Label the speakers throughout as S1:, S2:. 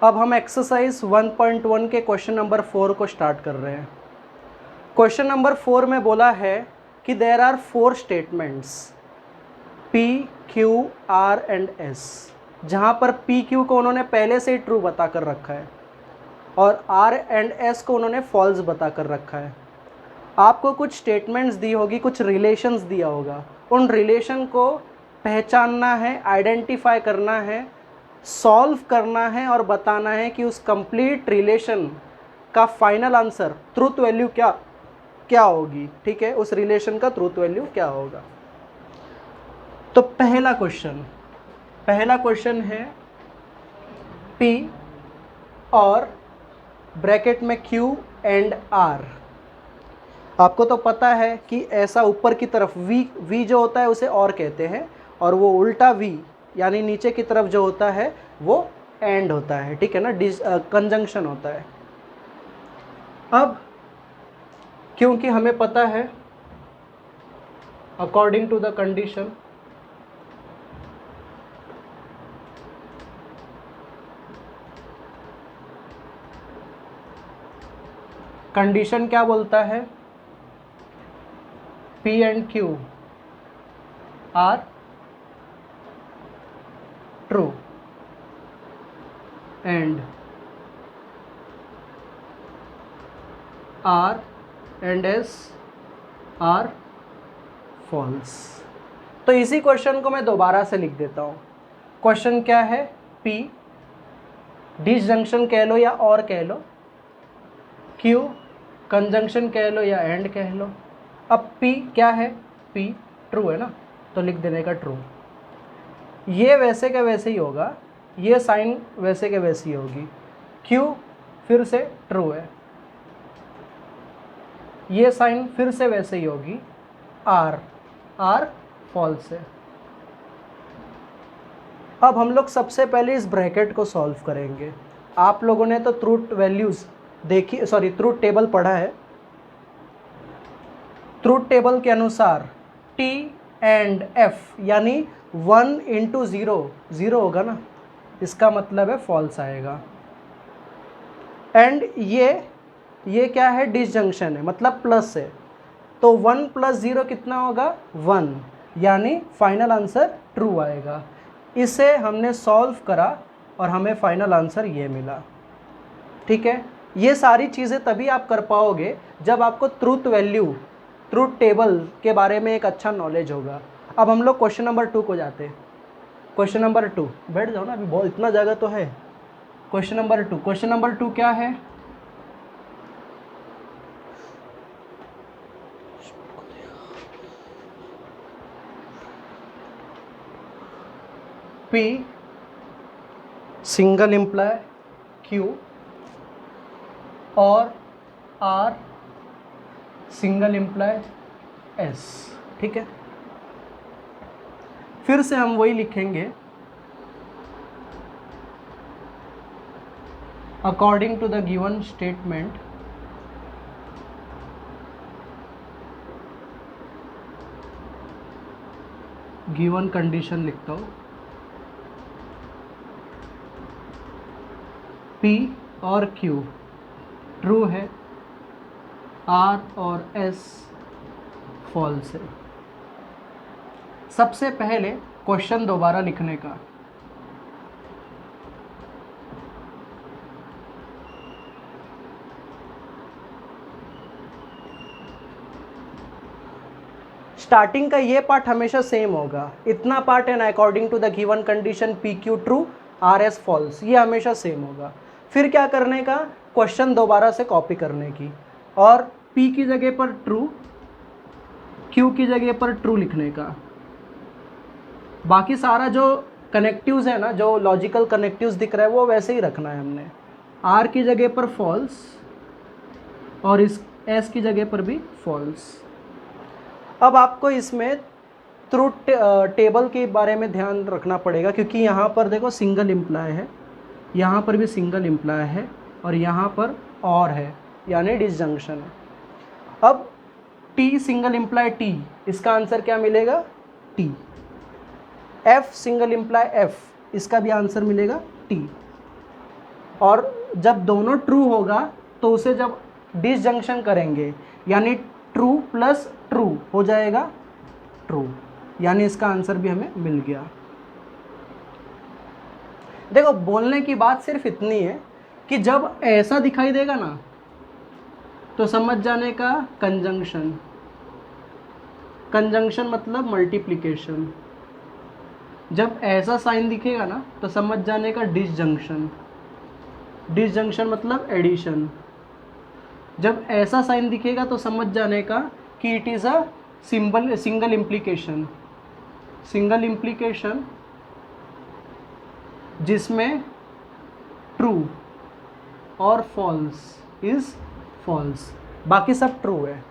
S1: अब हम एक्सरसाइज 1.1 के क्वेश्चन नंबर 4 को स्टार्ट कर रहे हैं। क्वेश्चन नंबर 4 में बोला है कि there are 4 statements P, Q, R and S, जहाँ पर P, Q को उन्होंने पहले से ही ट्रू बता कर रखा है और R एंड S को उन्होंने फॉल्स बता कर रखा है। आपको कुछ स्टेटमेंट्स दी होगी, कुछ रिलेशंस दिया होगा, उन रिलेशन को पहचानना है, आइडेंटिफाई करना है, सॉल्व करना है और बताना है कि उस कंप्लीट रिलेशन का फाइनल आंसर ट्रूथ वैल्यू क्या होगी। ठीक है, उस रिलेशन का ट्रूथ वैल्यू क्या होगा। तो पहला क्वेश्चन है P और ब्रैकेट में Q एंड R। आपको तो पता है कि ऐसा ऊपर की तरफ V जो होता है उसे और कहते हैं, और वो उल्टा V यानी नीचे की तरफ जो होता है वो एंड होता है। ठीक है ना, कंजंक्शन होता है। अब क्योंकि हमें पता है अकॉर्डिंग टू द कंडीशन क्या बोलता है, P and Q are true and R and S are false. तो इसी क्वेश्चन को मैं दोबारा से लिख देता हूँ। क्वेश्चन क्या है, P डिसजंक्शन कह लो या और कह लो, Q कंजंक्शन कह लो या एंड कह लो। अब P क्या है, P ट्रू है ना, तो लिख देने का ट्रू। ये वैसे का वैसे ही होगा, ये साइन वैसे के वैसी होगी। Q फिर से ट्रू है, ये साइन फिर से वैसे ही होगी। R फॉल्स है। अब हम लोग सबसे पहले इस ब्रैकेट को सॉल्व करेंगे। आप लोगों ने तो ट्रूथ वैल्यूज देखी, ट्रूथ टेबल पढ़ा है। ट्रूथ टेबल के अनुसार T एंड F यानी 1 इंटू 0 होगा ना, इसका मतलब है फॉल्स आएगा। एंड ये क्या है, डिसजंक्शन है, मतलब प्लस है, तो 1 + 0 कितना होगा, 1, यानी फाइनल आंसर ट्रू आएगा। इसे हमने सॉल्व करा और हमें फाइनल आंसर ये मिला। ठीक है, ये सारी चीज़ें तभी आप कर पाओगे जब आपको ट्रूथ टेबल के बारे में एक अच्छा नॉलेज होगा। अब हम लोग क्वेश्चन नंबर 2 को जाते हैं। क्वेश्चन नंबर 2, बैठ जाओ ना, अभी बहुत इतना जगह तो है। क्वेश्चन नंबर 2 क्या है, P सिंगल इम्प्लाई Q और R सिंगल इम्प्लाई S। ठीक है, फिर से हम वही लिखेंगे, according to the given statement given condition लिखता हूँ, P और Q ट्रू है, R और S फॉल्स है। सबसे पहले क्वेश्चन दोबारा लिखने का, स्टार्टिंग का ये पार्ट हमेशा सेम होगा, इतना पार्ट है ना, according to the given condition P Q true R S false, ये हमेशा सेम होगा। फिर क्या करने का, क्वेश्चन दोबारा से कॉपी करने की और P की जगह पर ट्रू, Q की जगह पर ट्रू लिखने का। बाकी सारा जो कनेक्टिव्स है ना, जो लॉजिकल कनेक्टिव्स दिख रहा है वो वैसे ही रखना है हमने। R की जगह पर फॉल्स और इस S की जगह पर भी फॉल्स। अब आपको इसमें ट्रूथ टेबल के बारे में ध्यान रखना पड़ेगा, क्योंकि यहाँ पर देखो सिंगल इम्प्लाई है, यहाँ पर भी सिंगल इम्प्लाई है और यहाँ पर और है, यानी डिसजंक्शन है। अब T सिंगल इम्प्लाई T, इसका आंसर क्या मिलेगा, T। F single imply F, इसका भी आंसर मिलेगा T। और जब दोनों ट्रू होगा तो उसे जब डिसजंक्शन करेंगे यानी ट्रू प्लस ट्रू हो जाएगा ट्रू, यानी इसका आंसर भी हमें मिल गया। देखो बोलने की बात सिर्फ इतनी है कि जब ऐसा दिखाई देगा ना तो समझ जाने का कंजंक्शन, कंजंक्शन मतलब मल्टीप्लिकेशन। जब ऐसा साइन दिखेगा ना तो समझ जाने का डिसजंक्शन, डिसजंक्शन मतलब एडिशन। जब ऐसा साइन दिखेगा तो समझ जाने का कि it is a single implication, single implication जिसमें ट्रू और फॉल्स इज फॉल्स, बाकी सब ट्रू है।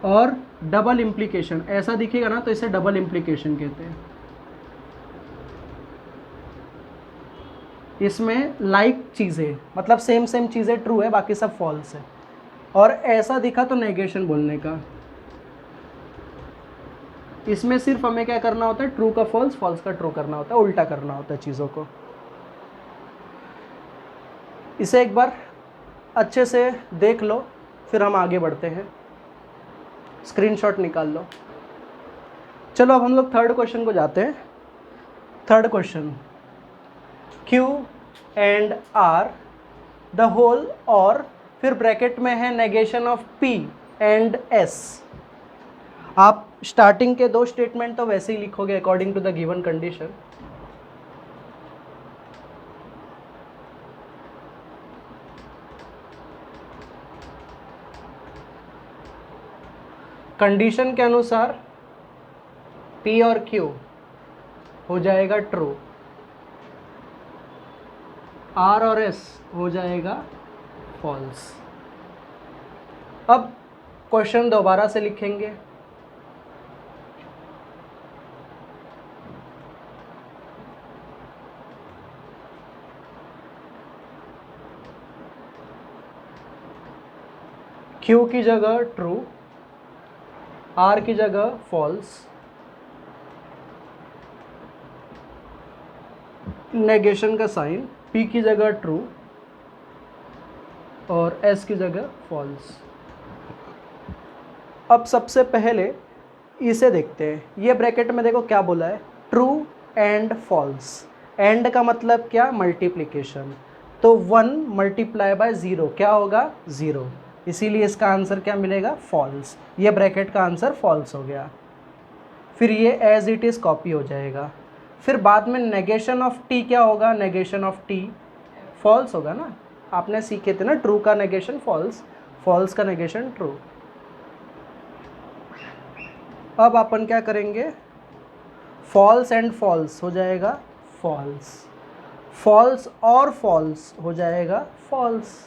S1: और डबल इम्प्लीकेशन ऐसा दिखेगा ना तो इसे डबल इम्प्लीकेशन कहते हैं। इसमें लाइक चीज़ें मतलब सेम सेम चीज़ें ट्रू है, बाकी सब फॉल्स है। और ऐसा दिखा तो नेगेशन बोलने का। इसमें सिर्फ हमें क्या करना होता है, ट्रू का फॉल्स, फॉल्स का ट्रू करना होता है, उल्टा करना होता है चीज़ों को। इसे एक बार अच्छे से देख लो फिर हम आगे बढ़ते हैं। स्क्रीनशॉट निकाल लो। चलो अब हम लोग थर्ड क्वेश्चन को जाते हैं। Third question, Q and R the whole और फिर ब्रैकेट में है negation of P and S। आप स्टार्टिंग के दो स्टेटमेंट तो वैसे ही लिखोगे according to the given condition. Condition के अनुसार P और Q हो जाएगा ट्रू, R और S हो जाएगा फॉल्स। अब क्वेश्चन दोबारा से लिखेंगे। Q की जगह ट्रू, R की जगह फॉल्स, नेगेशन का साइन, P की जगह ट्रू और S की जगह फॉल्स। अब सबसे पहले इसे देखते हैं। ये ब्रैकेट में देखो क्या बोला है, ट्रू एंड फॉल्स। एंड का मतलब क्या, मल्टीप्लिकेशन। तो 1 मल्टीप्लाई बाय 0 क्या होगा, 0। इसीलिए इसका आंसर क्या मिलेगा, फॉल्स। ये ब्रैकेट का आंसर फॉल्स हो गया। फिर ये एज इट इज़ कॉपी हो जाएगा। फिर बाद में नेगेशन ऑफ टी क्या होगा, नेगेशन ऑफ टी फॉल्स होगा ना। आपने सीखे थे ना, ट्रू का नेगेशन फॉल्स, फॉल्स का नेगेशन ट्रू। अब अपन क्या करेंगे, फॉल्स एंड फॉल्स हो जाएगा फॉल्स, फॉल्स और फॉल्स हो जाएगा फॉल्स।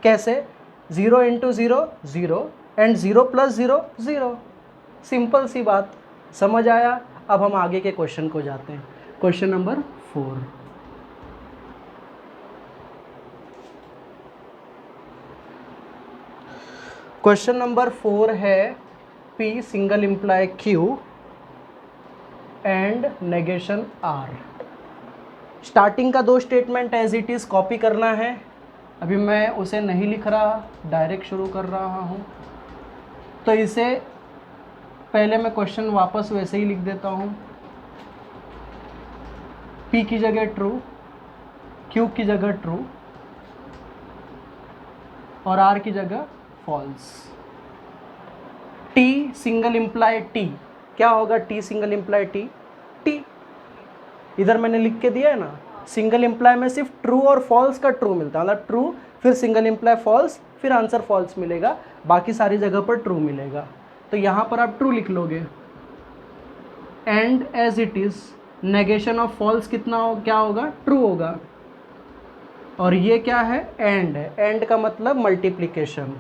S1: कैसे, 0 इंटू 0 0 एंड 0 प्लस 0 0। सिंपल सी बात, समझ आया। अब हम आगे के क्वेश्चन को जाते हैं। Question number 4। क्वेश्चन नंबर 4 है P single imply Q and negation R। Starting का दो statement as it is copy करना है। अभी मैं उसे नहीं लिख रहा, डायरेक्ट शुरू कर रहा हूँ। तो इसे पहले मैं क्वेश्चन वापस वैसे ही लिख देता हूँ। P की जगह ट्रू, Q की जगह ट्रू और R की जगह false. T single imply T क्या होगा, T single imply T, T इधर मैंने लिख के दिया है ना। सिंगल इम्प्लाई में सिर्फ ट्रू और फॉल्स का ट्रू मिलता है, मतलब ट्रू फिर सिंगल इम्प्लाई फॉल्स फिर आंसर फॉल्स मिलेगा, बाकी सारी जगह पर ट्रू मिलेगा। तो यहाँ पर आप ट्रू लिख लोगे। And as it is negation of false कितना हो, क्या होगा, ट्रू होगा। और ये क्या है, एंड है। एंड का मतलब मल्टीप्लिकेशन,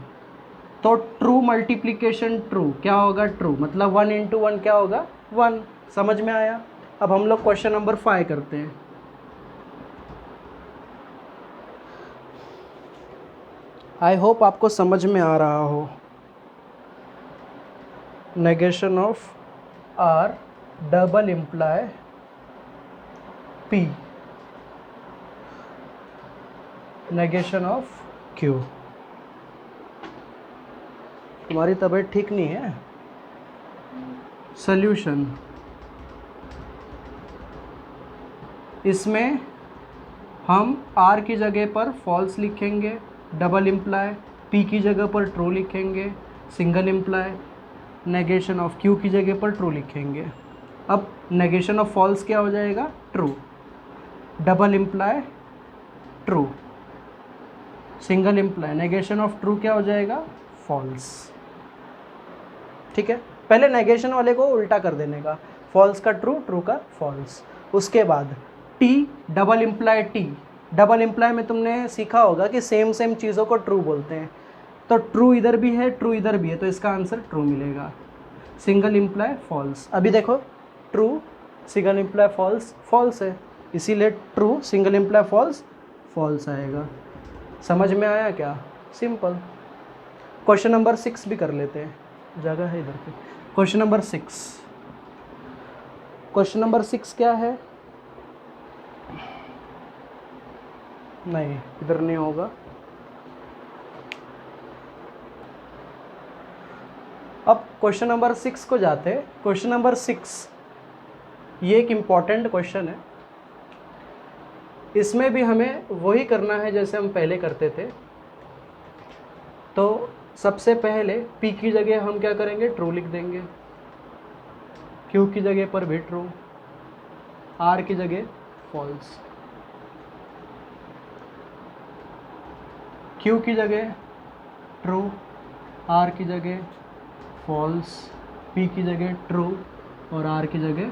S1: तो ट्रू मल्टीप्लिकेशन ट्रू क्या होगा, ट्रू मतलब 1 इंटू 1 क्या होगा, 1। समझ में आया। अब हम लोग क्वेश्चन नंबर 5 करते हैं। आई होप आपको समझ में आ रहा हो। Negation of R double imply P। Negation of Q. तुम्हारी तबीयत ठीक नहीं है। सॉल्यूशन, इसमें हम आर की जगह पर फॉल्स लिखेंगे, डबल इम्प्लाई, पी की जगह पर ट्रू लिखेंगे, single imply, negation of Q की जगह पर ट्रू लिखेंगे। अब नेगेशन ऑफ फॉल्स क्या हो जाएगा? True. Double imply true, single imply, negation of true क्या हो जाएगा? फॉल्स। ठीक है, पहले नेगेशन वाले को उल्टा कर देने का, फॉल्स का ट्रू, ट्रू का फॉल्स। उसके बाद T, double imply T. Double imply में तुमने सीखा होगा कि सेम सेम चीज़ों को ट्रू बोलते हैं, तो ट्रू इधर भी है, ट्रू इधर भी है, तो इसका आंसर ट्रू मिलेगा। सिंगल इम्प्लाई फॉल्स, अभी देखो true single imply false, false है, इसीलिए true single imply false, false आएगा। समझ में आया क्या? सिंपल। क्वेश्चन नंबर 6 भी कर लेते हैं, जगह है इधर पे। क्वेश्चन नंबर 6, क्वेश्चन नंबर 6 क्या है? नहीं, इधर नहीं होगा। अब क्वेश्चन नंबर 6 को जाते हैं। क्वेश्चन नंबर 6 ये एक इम्पॉर्टेंट क्वेश्चन है। इसमें भी हमें वही करना है जैसे हम पहले करते थे। तो सबसे पहले P की जगह हम क्या करेंगे? ट्रू लिख देंगे, Q की जगह पर भी ट्रू, R की जगह फॉल्स, Q की जगह ट्रू, R की जगह फॉल्स, P की जगह ट्रू और R की जगह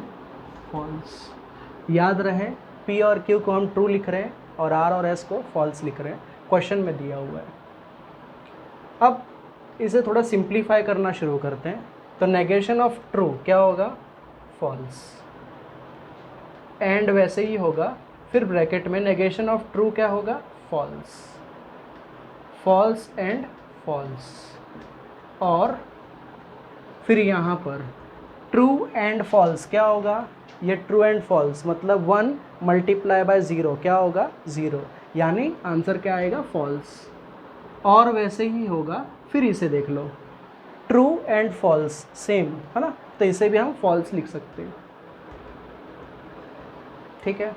S1: फॉल्स। याद रहे P और Q को हम ट्रू लिख रहे हैं और R और S को फॉल्स लिख रहे हैं, क्वेश्चन में दिया हुआ है। अब इसे थोड़ा सिंप्लीफाई करना शुरू करते हैं। तो नेगेशन ऑफ ट्रू क्या होगा? फॉल्स। एंड वैसे ही होगा, फिर ब्रैकेट में नेगेशन ऑफ ट्रू क्या होगा? फॉल्स। फॉल्स एंड फॉल्स, और फिर यहाँ पर ट्रू एंड फॉल्स क्या होगा? ये ट्रू एंड फॉल्स मतलब 1 मल्टीप्लाई बाय 0 क्या होगा? 0, यानी आंसर क्या आएगा? फॉल्स। और वैसे ही होगा, फिर इसे देख लो, ट्रू एंड फॉल्स सेम है ना, तो इसे भी हम फॉल्स लिख सकते हैं। ठीक है,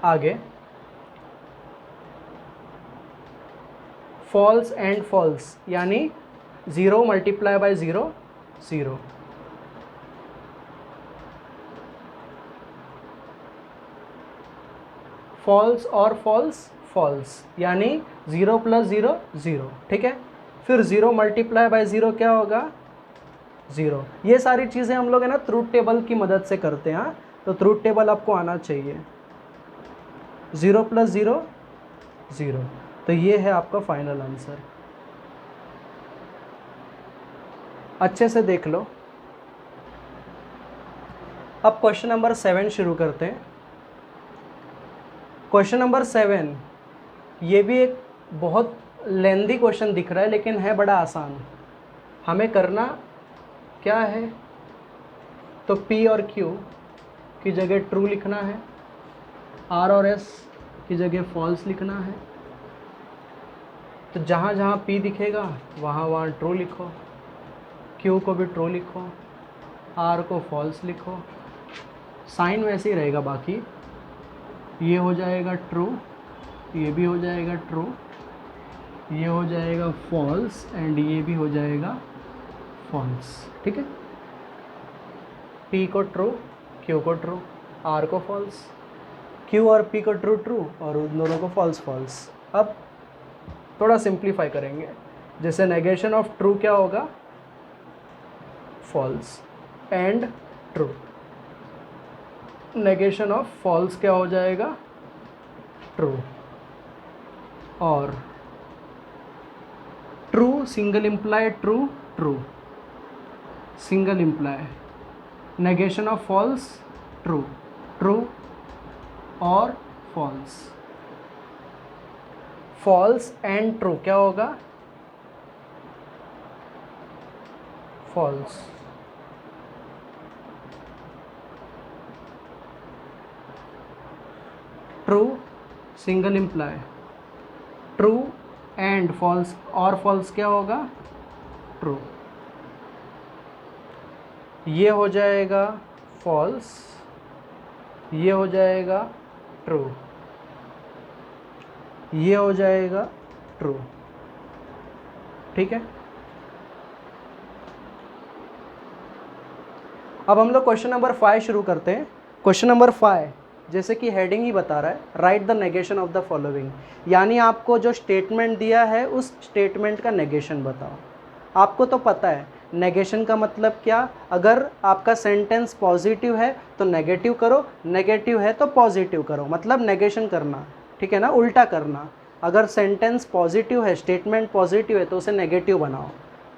S1: आगे फॉल्स एंड फॉल्स यानी 0 मल्टीप्लाई बाय 0 0, फॉल्स और फॉल्स फॉल्स यानी 0 प्लस 0 0। ठीक है, फिर 0 मल्टीप्लाई बाय 0 क्या होगा? 0। ये सारी चीज़ें हम लोग है ना ट्रूथ टेबल की मदद से करते हैं। हाँ, तो ट्रूथ टेबल आपको आना चाहिए। 0 प्लस 0 0, तो ये है आपका फाइनल आंसर। अच्छे से देख लो। अब क्वेश्चन नंबर 7 शुरू करते हैं। क्वेश्चन नंबर 7 ये भी एक बहुत लेंदी क्वेश्चन दिख रहा है, लेकिन है बड़ा आसान। हमें करना क्या है? तो P और Q की जगह ट्रू लिखना है, R और S की जगह फॉल्स लिखना है। तो जहाँ जहाँ P दिखेगा वहाँ वहाँ ट्रू लिखो, Q को भी ट्रू लिखो, R को फॉल्स लिखो। साइन वैसे ही रहेगा, बाकी ये हो जाएगा ट्रू, ये भी हो जाएगा ट्रू, ये हो जाएगा फॉल्स एंड ये भी हो जाएगा फॉल्स। ठीक है, P को ट्रू, Q को ट्रू, R को फॉल्स, Q और P को ट्रू ट्रू और उन दोनों को फॉल्स फॉल्स। अब थोड़ा सिंप्लीफाई करेंगे, जैसे नेगेशन ऑफ ट्रू क्या होगा? False and true. Negation of false क्या हो जाएगा? ट्रू। और true single imply true true, single imply negation of false true true और फॉल्स। फॉल्स एंड ट्रू क्या होगा? False. True single imply true and false, और फॉल्स क्या होगा, ट्रू। ये हो जाएगा फॉल्स, ये हो जाएगा ट्रू, ये हो जाएगा ट्रू। ठीक है, अब हम लोग क्वेश्चन नंबर 5 शुरू करते हैं। क्वेश्चन नंबर 5 जैसे कि हेडिंग ही बता रहा है, right the negation of the following, यानी आपको जो स्टेटमेंट दिया है उस स्टेटमेंट का नेगेशन बताओ। आपको तो पता है नेगेशन का मतलब क्या, अगर आपका सेंटेंस पॉजिटिव है तो नेगेटिव करो, नेगेटिव है तो पॉजिटिव करो, मतलब नेगेशन करना, ठीक है ना, उल्टा करना। अगर सेंटेंस पॉजिटिव है, स्टेटमेंट पॉजिटिव है तो उसे नेगेटिव बनाओ,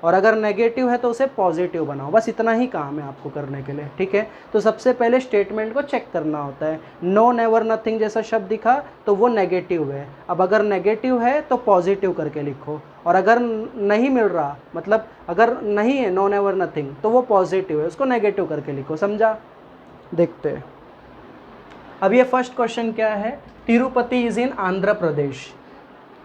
S1: और अगर नेगेटिव है तो उसे पॉजिटिव बनाओ। बस इतना ही काम है आपको करने के लिए, ठीक है। तो सबसे पहले स्टेटमेंट को चेक करना होता है। नो, नेवर, नथिंग जैसा शब्द दिखा तो वो नेगेटिव है। अब अगर नेगेटिव है तो पॉजिटिव करके लिखो, और अगर नहीं मिल रहा, मतलब अगर नहीं है नो, नेवर, नथिंग, तो वो पॉजिटिव है, उसको नेगेटिव करके लिखो। समझा? देखते हैं। अब ये फर्स्ट क्वेश्चन क्या है, तिरुपति इज इन आंध्र प्रदेश।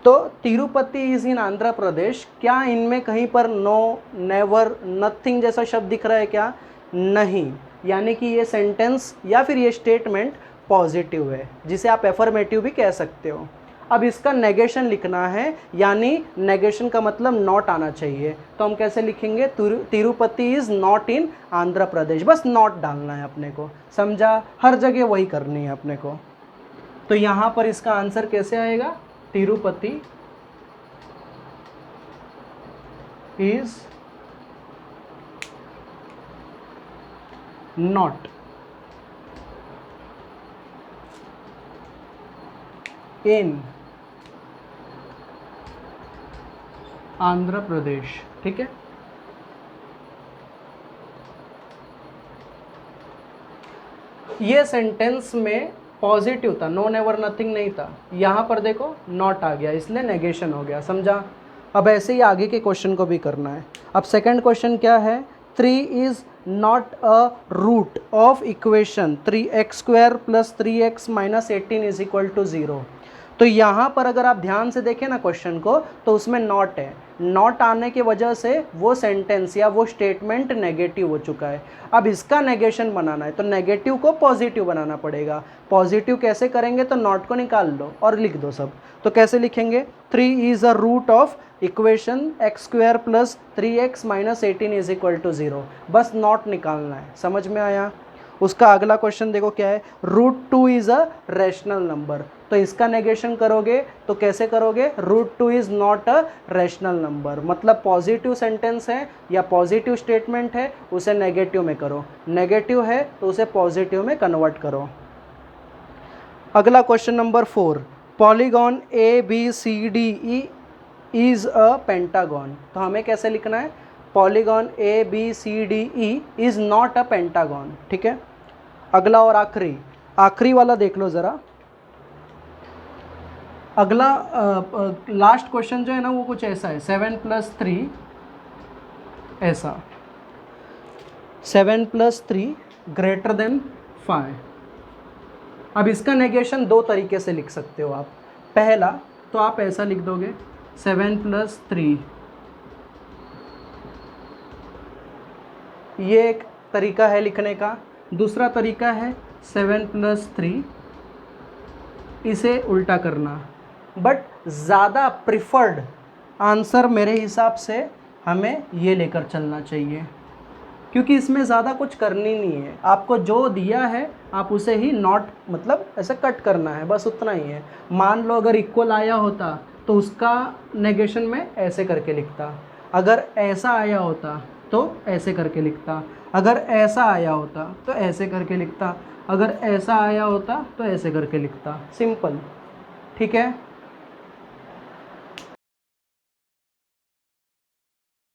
S1: तो तिरुपति इज इन आंध्र प्रदेश, क्या इनमें कहीं पर नो, नेवर, नथिंग जैसा शब्द दिख रहा है क्या? नहीं, यानी कि ये सेंटेंस या फिर ये स्टेटमेंट पॉजिटिव है, जिसे आप एफर्मेटिव भी कह सकते हो। अब इसका नेगेशन लिखना है, यानी नेगेशन का मतलब नॉट आना चाहिए। तो हम कैसे लिखेंगे, Tirupati is not in Andhra Pradesh, बस नॉट डालना है अपने को। समझा? हर जगह वही करनी है अपने को। तो यहाँ पर इसका आंसर कैसे आएगा, Tirupati is not in Andhra Pradesh. ठीक है, ये सेंटेंस में पॉजिटिव था, नो, नेवर, नथिंग नहीं था। यहाँ पर देखो नॉट आ गया, इसलिए नेगेशन हो गया। समझा? अब ऐसे ही आगे के क्वेश्चन को भी करना है। अब सेकंड क्वेश्चन क्या है, 3 is not a root of equation 3x² + 3x - 18 = 0। तो यहाँ पर अगर आप ध्यान से देखें ना क्वेश्चन को, तो उसमें नॉट है। नॉट आने की वजह से वो सेंटेंस या वो स्टेटमेंट नेगेटिव हो चुका है। अब इसका नेगेशन बनाना है, तो नेगेटिव को पॉजिटिव बनाना पड़ेगा। पॉजिटिव कैसे करेंगे, तो नॉट को निकाल लो और लिख दो सब। तो कैसे लिखेंगे, 3 is a root of equation x² + 3x - 18 = 0। बस नॉट निकालना है। समझ में आया? उसका अगला क्वेश्चन देखो क्या है, √2 इज़ अ रैशनल नंबर। तो इसका नेगेशन करोगे तो कैसे करोगे, √2 is not a rational number, मतलब पॉजिटिव सेंटेंस है या पॉजिटिव स्टेटमेंट है, उसे नेगेटिव में करो। नेगेटिव है तो उसे पॉजिटिव में कन्वर्ट करो। अगला question number 4, polygon ABCDE is a pentagon. तो हमें कैसे लिखना है, polygon ABCDE is not a pentagon. ठीक है, अगला और आखिरी वाला देख लो ज़रा। अगला लास्ट क्वेश्चन जो है ना, वो कुछ ऐसा है, 7 + 3 ऐसा, 7 + 3 > 5। अब इसका नेगेशन दो तरीके से लिख सकते हो आप। पहला तो आप ऐसा लिख दोगे, 7 + 3, ये एक तरीका है लिखने का। दूसरा तरीका है 7 + 3, इसे उल्टा करना। बट ज़्यादा प्रिफर्ड आंसर मेरे हिसाब से हमें ये लेकर चलना चाहिए, क्योंकि इसमें ज़्यादा कुछ करनी नहीं है। आपको जो दिया है आप उसे ही नॉट, मतलब ऐसे कट करना है, बस उतना ही है। मान लो अगर इक्वल आया होता तो उसका नेगेशन में ऐसे करके लिखता, अगर ऐसा आया होता तो ऐसे करके लिखता, अगर ऐसा आया होता तो ऐसे करके लिखता, अगर ऐसा आया होता तो ऐसे करके लिखता। सिंपल, ठीक है।